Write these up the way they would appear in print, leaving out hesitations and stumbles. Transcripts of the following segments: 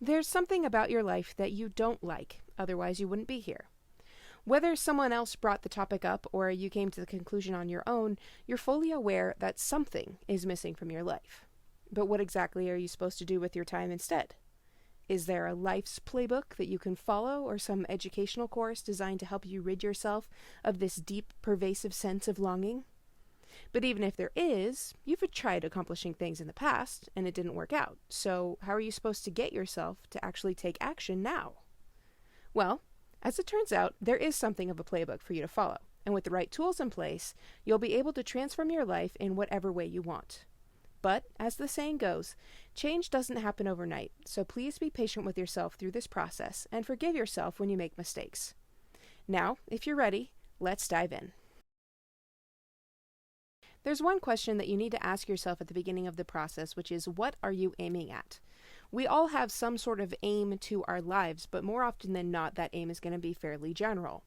There's something about your life that you don't like, otherwise, you wouldn't be here. Whether someone else brought the topic up or you came to the conclusion on your own, you're fully aware that something is missing from your life. But what exactly are you supposed to do with your time instead? Is there a life's playbook that you can follow or some educational course designed to help you rid yourself of this deep, pervasive sense of longing? But even if there is, you've tried accomplishing things in the past and it didn't work out. So how are you supposed to get yourself to actually take action now? Well, as it turns out, there is something of a playbook for you to follow. And with the right tools in place, you'll be able to transform your life in whatever way you want. But, as the saying goes, change doesn't happen overnight, so please be patient with yourself through this process and forgive yourself when you make mistakes. Now, if you're ready, let's dive in. There's one question that you need to ask yourself at the beginning of the process, which is, what are you aiming at? We all have some sort of aim to our lives, but more often than not, that aim is going to be fairly general.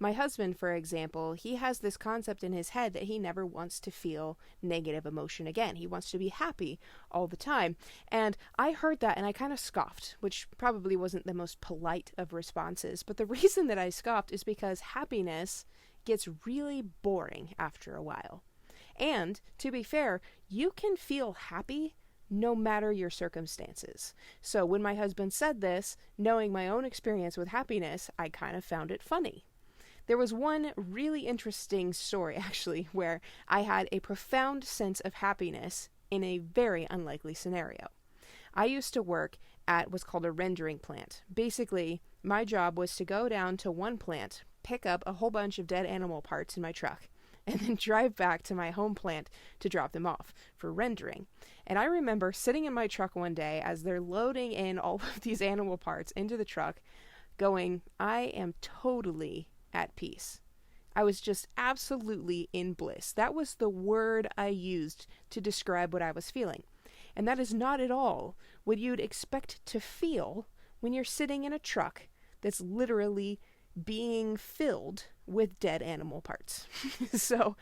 My husband, for example, he has this concept in his head that he never wants to feel negative emotion again. He wants to be happy all the time. And I heard that and I kind of scoffed, which probably wasn't the most polite of responses. But the reason that I scoffed is because happiness gets really boring after a while. And, to be fair, you can feel happy no matter your circumstances. So when my husband said this, knowing my own experience with happiness, I kind of found it funny. There was one really interesting story, actually, where I had a profound sense of happiness in a very unlikely scenario. I used to work at what's called a rendering plant. Basically, my job was to go down to one plant, pick up a whole bunch of dead animal parts in my truck, and then drive back to my home plant to drop them off for rendering. And I remember sitting in my truck one day as they're loading in all of these animal parts into the truck, going, I am totally at peace. I was just absolutely in bliss. That was the word I used to describe what I was feeling. And that is not at all what you'd expect to feel when you're sitting in a truck that's literally being filled with dead animal parts. So,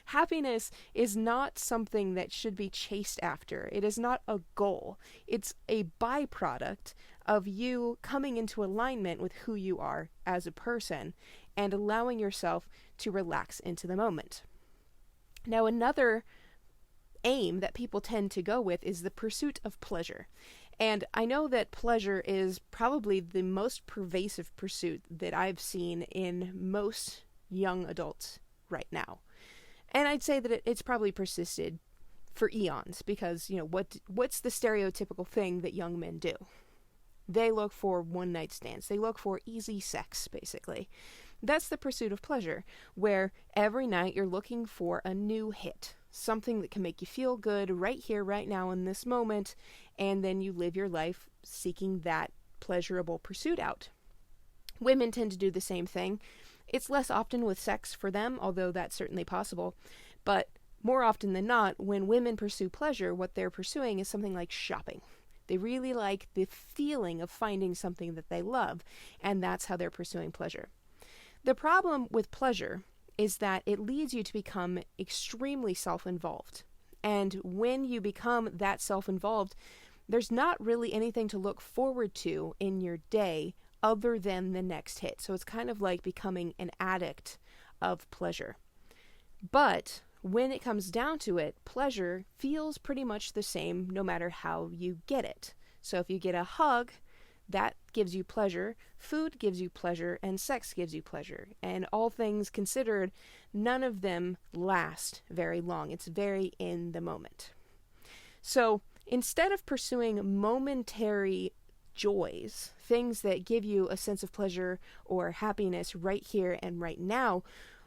happiness is not something that should be chased after. It is not a goal. It's a byproduct of you coming into alignment with who you are as a person and allowing yourself to relax into the moment. Now, another aim that people tend to go with is the pursuit of pleasure. And I know that pleasure is probably the most pervasive pursuit that I've seen in most young adults right now. And I'd say that it's probably persisted for eons because, what's the stereotypical thing that young men do? They look for one-night stands. They look for easy sex, basically. That's the pursuit of pleasure, where every night you're looking for a new hit, something that can make you feel good right here, right now, in this moment, and then you live your life seeking that pleasurable pursuit out. Women tend to do the same thing. It's less often with sex for them, although that's certainly possible, but more often than not, when women pursue pleasure, what they're pursuing is something like shopping. They really like the feeling of finding something that they love, and that's how they're pursuing pleasure. The problem with pleasure is that it leads you to become extremely self-involved. And when you become that self-involved, there's not really anything to look forward to in your day other than the next hit. So it's kind of like becoming an addict of pleasure. But when it comes down to it, pleasure feels pretty much the same no matter how you get it. So if you get a hug, that gives you pleasure, food gives you pleasure, and sex gives you pleasure. And all things considered, none of them last very long. It's very in the moment. So instead of pursuing momentary joys, things that give you a sense of pleasure or happiness right here and right now,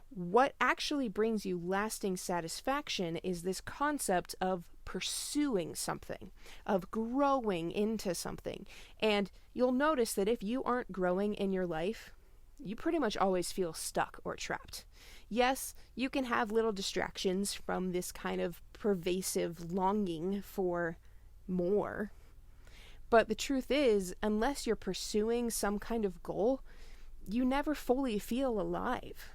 what actually brings you lasting satisfaction is this concept of pursuing something, of growing into something. And you'll notice that if you aren't growing in your life, you pretty much always feel stuck or trapped. Yes, you can have little distractions from this kind of pervasive longing for more. But the truth is, unless you're pursuing some kind of goal, you never fully feel alive.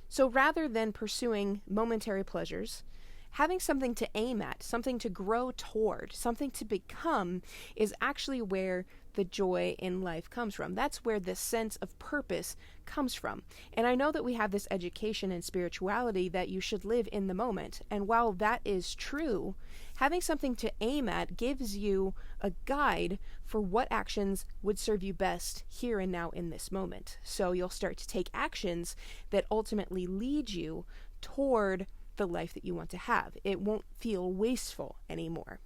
So rather than pursuing momentary pleasures having something to aim at, something to grow toward, something to become is actually where the joy in life comes from. That's where the sense of purpose comes from. And I know that we have this education in spirituality that you should live in the moment. And while that is true, having something to aim at gives you a guide for what actions would serve you best here and now in this moment. So you'll start to take actions that ultimately lead you toward the life that you want to have. It won't feel wasteful anymore.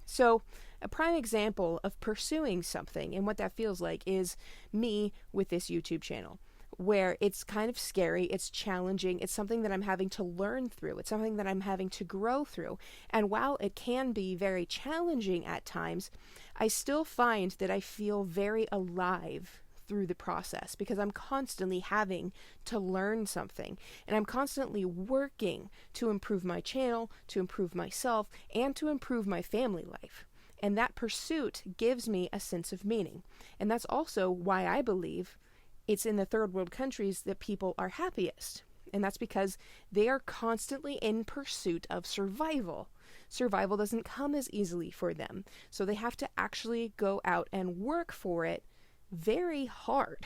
So a prime example of pursuing something and what that feels like is me with this YouTube channel, where it's kind of scary, it's challenging, it's something that I'm having to learn through, it's something that I'm having to grow through. And while it can be very challenging at times, I still find that I feel very alive through the process because I'm constantly having to learn something, and I'm constantly working to improve my channel, to improve myself, and to improve my family life. And that pursuit gives me a sense of meaning. And that's also why I believe it's in the third world countries that people are happiest. And that's because they are constantly in pursuit of survival. Survival doesn't come as easily for them, so they have to actually go out and work for it very hard.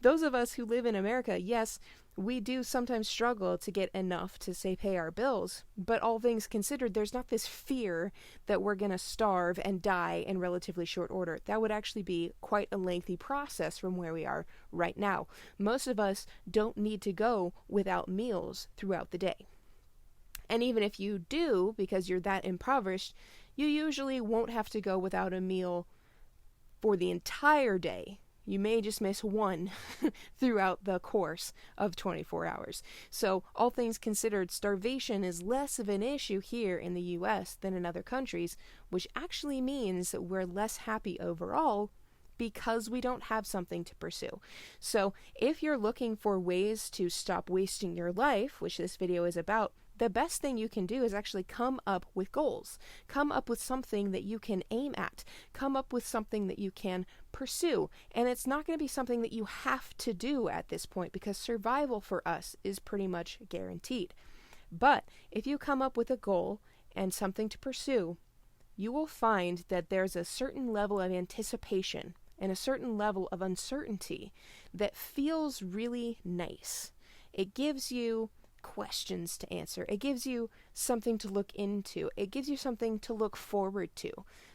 Those of us who live in America, yes, we do sometimes struggle to get enough to, say, pay our bills, but all things considered, there's not this fear that we're going to starve and die in relatively short order. That would actually be quite a lengthy process from where we are right now. Most of us don't need to go without meals throughout the day. And even if you do, because you're that impoverished, you usually won't have to go without a meal for the entire day. You may just miss one throughout the course of 24 hours. So all things considered, starvation is less of an issue here in the US than in other countries, which actually means that we're less happy overall because we don't have something to pursue. So if you're looking for ways to stop wasting your life, which this video is about, the best thing you can do is actually come up with goals. Come up with something that you can aim at. Come up with something that you can pursue. And it's not going to be something that you have to do at this point because survival for us is pretty much guaranteed. But if you come up with a goal and something to pursue, you will find that there's a certain level of anticipation and a certain level of uncertainty that feels really nice. It gives you questions to answer. It gives you something to look into. It gives you something to look forward to.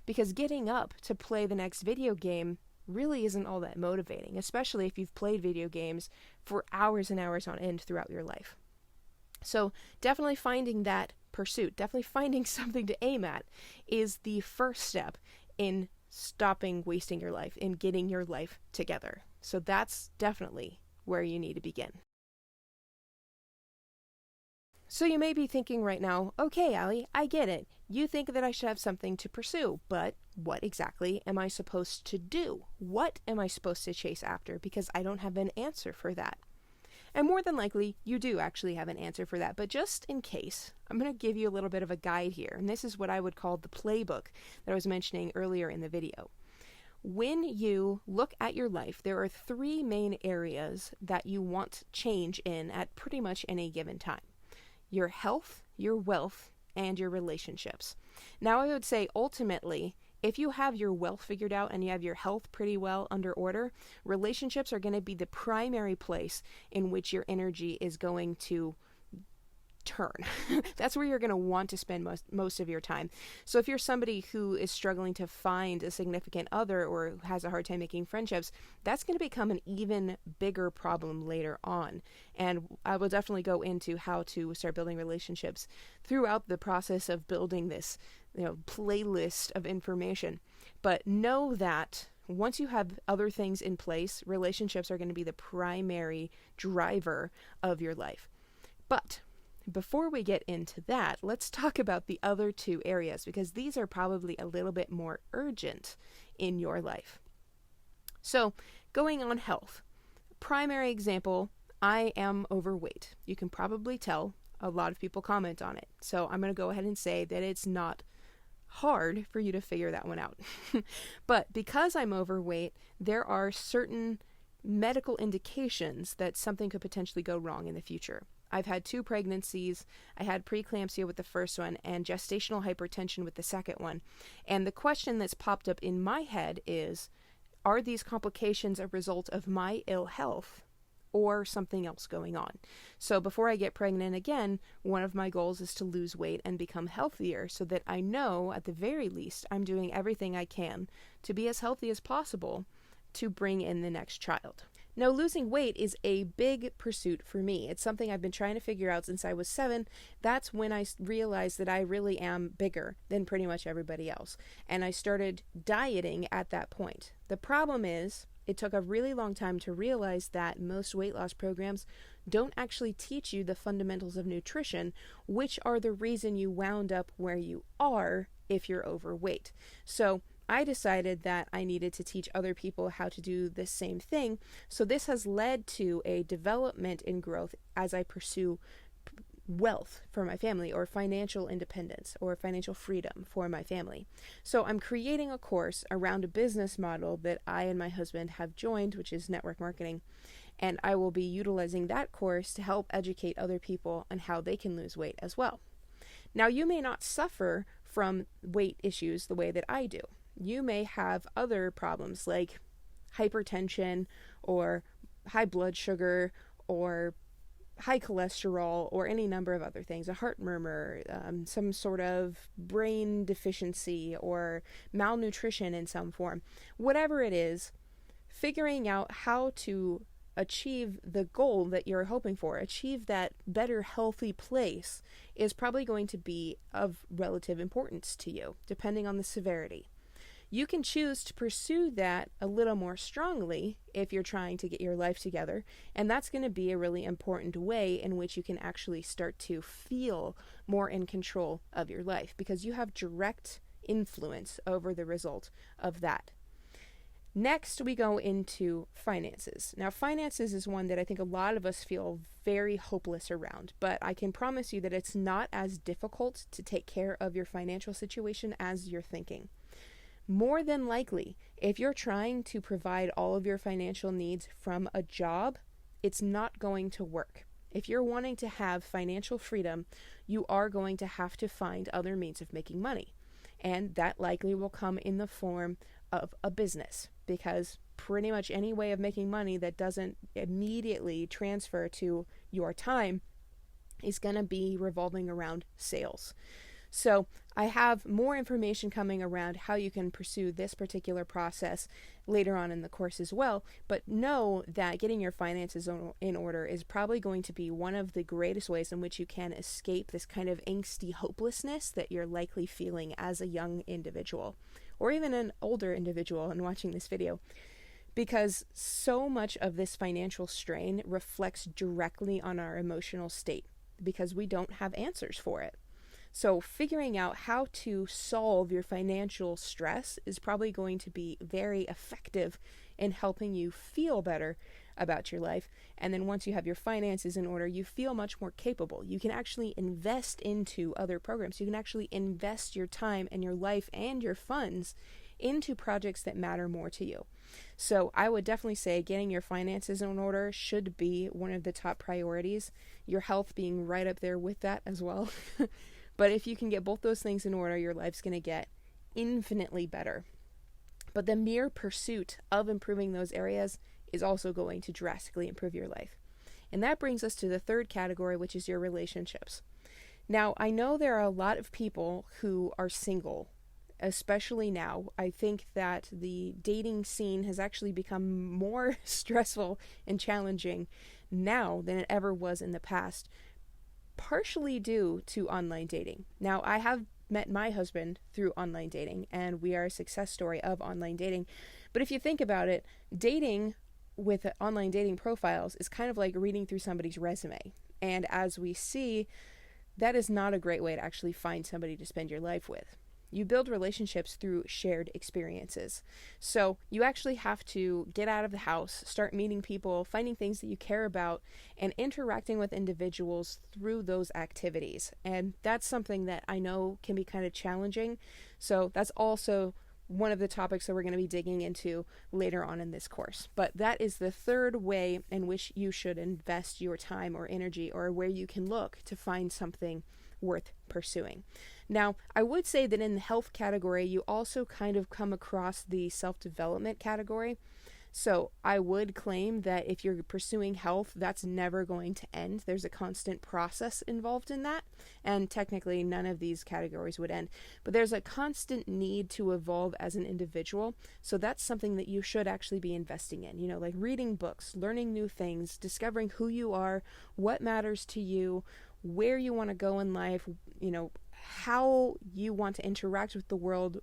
Because getting up to play the next video game really isn't all that motivating, especially if you've played video games for hours and hours on end throughout your life. So definitely finding that pursuit, definitely finding something to aim at is the first step in stopping wasting your life, in getting your life together. So that's definitely where you need to begin. So you may be thinking right now, okay, Allie, I get it. You think that I should have something to pursue, but what exactly am I supposed to do? What am I supposed to chase after? Because I don't have an answer for that. And more than likely, you do actually have an answer for that. But just in case, I'm going to give you a little bit of a guide here. And this is what I would call the playbook that I was mentioning earlier in the video. When you look at your life, there are 3 main areas that you want change in at pretty much any given time. Your health, your wealth, and your relationships. Now I would say ultimately, if you have your wealth figured out and you have your health pretty well under order, relationships are going to be the primary place in which your energy is going to turn. That's where you're going to want to spend most of your time. So if you're somebody who is struggling to find a significant other or has a hard time making friendships, that's going to become an even bigger problem later on. And I will definitely go into how to start building relationships throughout the process of building this, playlist of information. But know that once you have other things in place, relationships are going to be the primary driver of your life. But before we get into that, let's talk about the other 2 areas, because these are probably a little bit more urgent in your life. So, going on health. Primary example, I am overweight. You can probably tell. A lot of people comment on it. So I'm going to go ahead and say that it's not hard for you to figure that one out. But because I'm overweight, there are certain medical indications that something could potentially go wrong in the future. I've had 2 pregnancies. I had preeclampsia with the first one and gestational hypertension with the second one. And the question that's popped up in my head is, are these complications a result of my ill health or something else going on? So before I get pregnant again, one of my goals is to lose weight and become healthier so that I know at the very least I'm doing everything I can to be as healthy as possible to bring in the next child. Now, losing weight is a big pursuit for me. It's something I've been trying to figure out since I was 7. That's when I realized that I really am bigger than pretty much everybody else. And I started dieting at that point. The problem is, it took a really long time to realize that most weight loss programs don't actually teach you the fundamentals of nutrition, which are the reason you wound up where you are if you're overweight. So I decided that I needed to teach other people how to do the same thing. So this has led to a development in growth as I pursue wealth for my family, or financial independence or financial freedom for my family. So I'm creating a course around a business model that I and my husband have joined, which is network marketing. And I will be utilizing that course to help educate other people on how they can lose weight as well. Now, you may not suffer from weight issues the way that I do. You may have other problems like hypertension or high blood sugar or high cholesterol or any number of other things, a heart murmur, some sort of brain deficiency or malnutrition in some form. Whatever it is, figuring out how to achieve the goal that you're hoping for, achieve that better healthy place, is probably going to be of relative importance to you, depending on the severity. You can choose to pursue that a little more strongly if you're trying to get your life together, and that's going to be a really important way in which you can actually start to feel more in control of your life, because you have direct influence over the result of that. Next, we go into finances. Now, finances is one that I think a lot of us feel very hopeless around, but I can promise you that it's not as difficult to take care of your financial situation as you're thinking. More than likely, if you're trying to provide all of your financial needs from a job, it's not going to work. If you're wanting to have financial freedom, you are going to have to find other means of making money. And that likely will come in the form of a business, because pretty much any way of making money that doesn't immediately transfer to your time is going to be revolving around sales. So I have more information coming around how you can pursue this particular process later on in the course as well, but know that getting your finances in order is probably going to be one of the greatest ways in which you can escape this kind of angsty hopelessness that you're likely feeling as a young individual, or even an older individual and watching this video, because so much of this financial strain reflects directly on our emotional state because we don't have answers for it. So figuring out how to solve your financial stress is probably going to be very effective in helping you feel better about your life. And then once you have your finances in order, you feel much more capable. You can actually invest into other programs. You can actually invest your time and your life and your funds into projects that matter more to you. So I would definitely say getting your finances in order should be one of the top priorities, your health being right up there with that as well. But if you can get both those things in order, your life's going to get infinitely better. But the mere pursuit of improving those areas is also going to drastically improve your life. And that brings us to the third category, which is your relationships. Now, I know there are a lot of people who are single, especially now. I think that the dating scene has actually become more stressful and challenging now than it ever was in the past, partially due to online dating. Now, I have met my husband through online dating, and we are a success story of online dating. But if you think about it, dating with online dating profiles is kind of like reading through somebody's resume. And as we see, that is not a great way to actually find somebody to spend your life with. You build relationships through shared experiences. So you actually have to get out of the house, start meeting people, finding things that you care about, and interacting with individuals through those activities. And that's something that I know can be kind of challenging. So that's also one of the topics that we're going to be digging into later on in this course. But that is the third way in which you should invest your time or energy, or where you can look to find something worth pursuing. Now, I would say that in the health category, you also kind of come across the self-development category. So I would claim that if you're pursuing health, that's never going to end. There's a constant process involved in that, and technically none of these categories would end. But there's a constant need to evolve as an individual, so that's something that you should actually be investing in. Like reading books, learning new things, discovering who you are, what matters to you, where you want to go in life, how you want to interact with the world,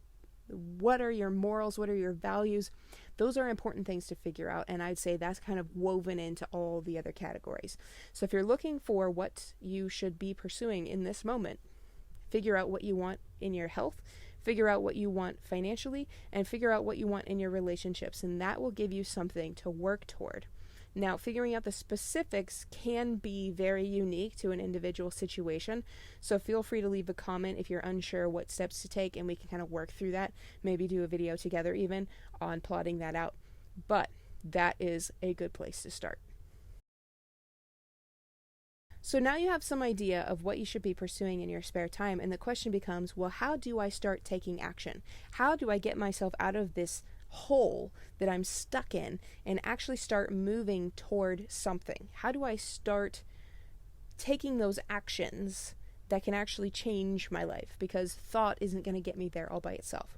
what are your morals, what are your values. Those are important things to figure out, and I'd say that's kind of woven into all the other categories. So if you're looking for what you should be pursuing in this moment, figure out what you want in your health, figure out what you want financially, and figure out what you want in your relationships, and that will give you something to work toward. Now, figuring out the specifics can be very unique to an individual situation, so feel free to leave a comment if you're unsure what steps to take, and we can kind of work through that, maybe do a video together even on plotting that out. But that is a good place to start. So now you have some idea of what you should be pursuing in your spare time, and the question becomes, well, how do I start taking action? How do I get myself out of this hole that I'm stuck in and actually start moving toward something? How do I start taking those actions that can actually change my life? Because thought isn't going to get me there all by itself.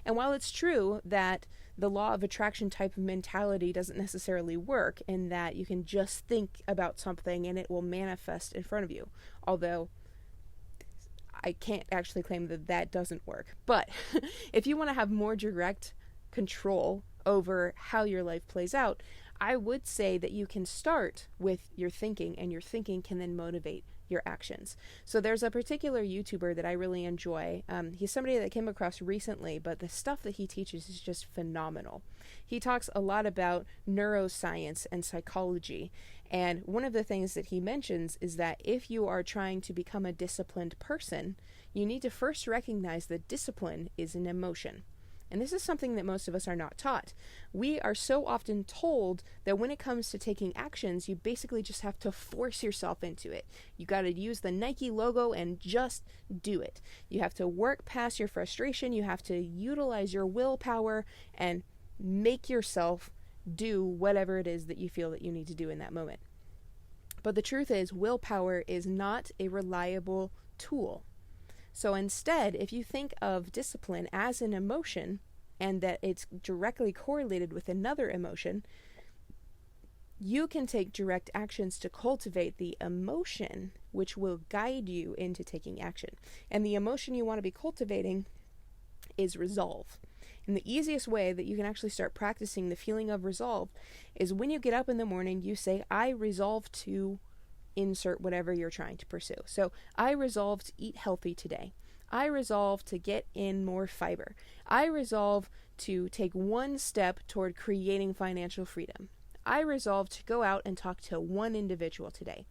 And while it's true that the law of attraction type of mentality doesn't necessarily work, in that you can just think about something and it will manifest in front of you, although I can't actually claim that that doesn't work. But if you want to have more direct control over how your life plays out, I would say that you can start with your thinking, and your thinking can then motivate your actions. So there's a particular YouTuber that I really enjoy. He's somebody that came across recently, but the stuff that he teaches is just phenomenal. He talks a lot about neuroscience and psychology, and one of the things that he mentions is that if you are trying to become a disciplined person, you need to first recognize that discipline is an emotion. And this is something that most of us are not taught. We are so often told that when it comes to taking actions, you basically just have to force yourself into it. You got to use the Nike logo and just do it. You have to work past your frustration. You have to utilize your willpower and make yourself do whatever it is that you feel that you need to do in that moment. But the truth is, willpower is not a reliable tool. So instead, if you think of discipline as an emotion, and that it's directly correlated with another emotion, you can take direct actions to cultivate the emotion, which will guide you into taking action. And the emotion you want to be cultivating is resolve. And the easiest way that you can actually start practicing the feeling of resolve is when you get up in the morning, you say, I resolve to insert whatever you're trying to pursue. So I resolve to eat healthy today. I resolve to get in more fiber. I resolve to take one step toward creating financial freedom. I resolve to go out and talk to one individual today.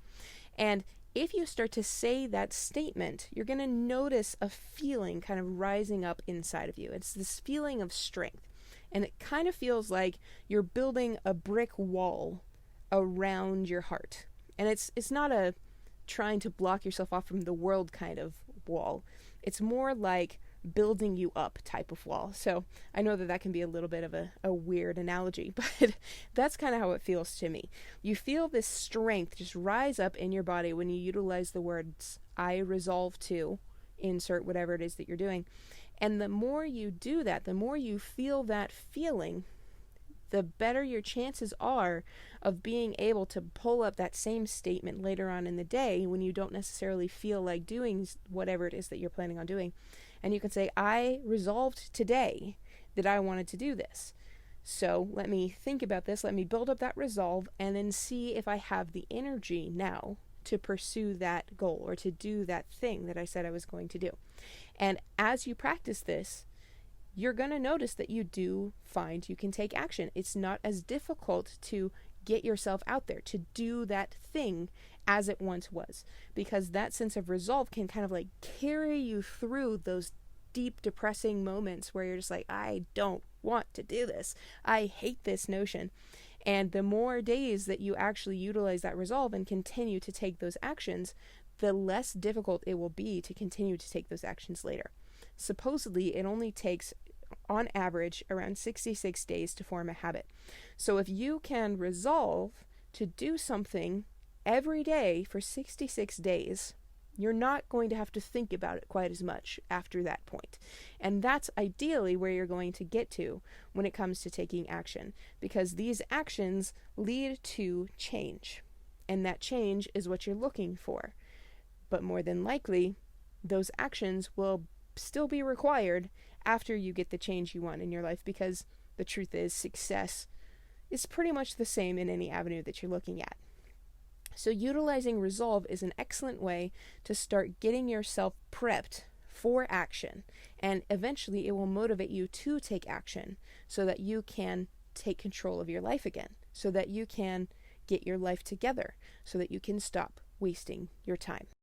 And if you start to say that statement, you're going to notice a feeling kind of rising up inside of you. It's this feeling of strength. And it kind of feels like you're building a brick wall around your heart. And it's not a trying to block yourself off from the world kind of wall. It's more like building you up type of wall. So I know that can be a little bit of a weird analogy, but that's kind of how it feels to me. You feel this strength just rise up in your body when you utilize the words, I resolve to insert whatever it is that you're doing. And the more you do that, the more you feel that feeling, the better your chances are of being able to pull up that same statement later on in the day when you don't necessarily feel like doing whatever it is that you're planning on doing. And you can say, I resolved today that I wanted to do this. So let me think about this, let me build up that resolve, and then see if I have the energy now to pursue that goal or to do that thing that I said I was going to do. And as you practice this, you're going to notice that you do find you can take action. It's not as difficult to get yourself out there, to do that thing as it once was, because that sense of resolve can kind of like carry you through those deep, depressing moments where you're just like, I don't want to do this. I hate this notion. And the more days that you actually utilize that resolve and continue to take those actions, the less difficult it will be to continue to take those actions later. Supposedly, it only takes, on average, around 66 days to form a habit. So if you can resolve to do something every day for 66 days, you're not going to have to think about it quite as much after that point. And that's ideally where you're going to get to when it comes to taking action, because these actions lead to change. And that change is what you're looking for. But more than likely, those actions will still be required after you get the change you want in your life, because the truth is, success is pretty much the same in any avenue that you're looking at. So utilizing resolve is an excellent way to start getting yourself prepped for action, and eventually it will motivate you to take action so that you can take control of your life again, so that you can get your life together, so that you can stop wasting your time.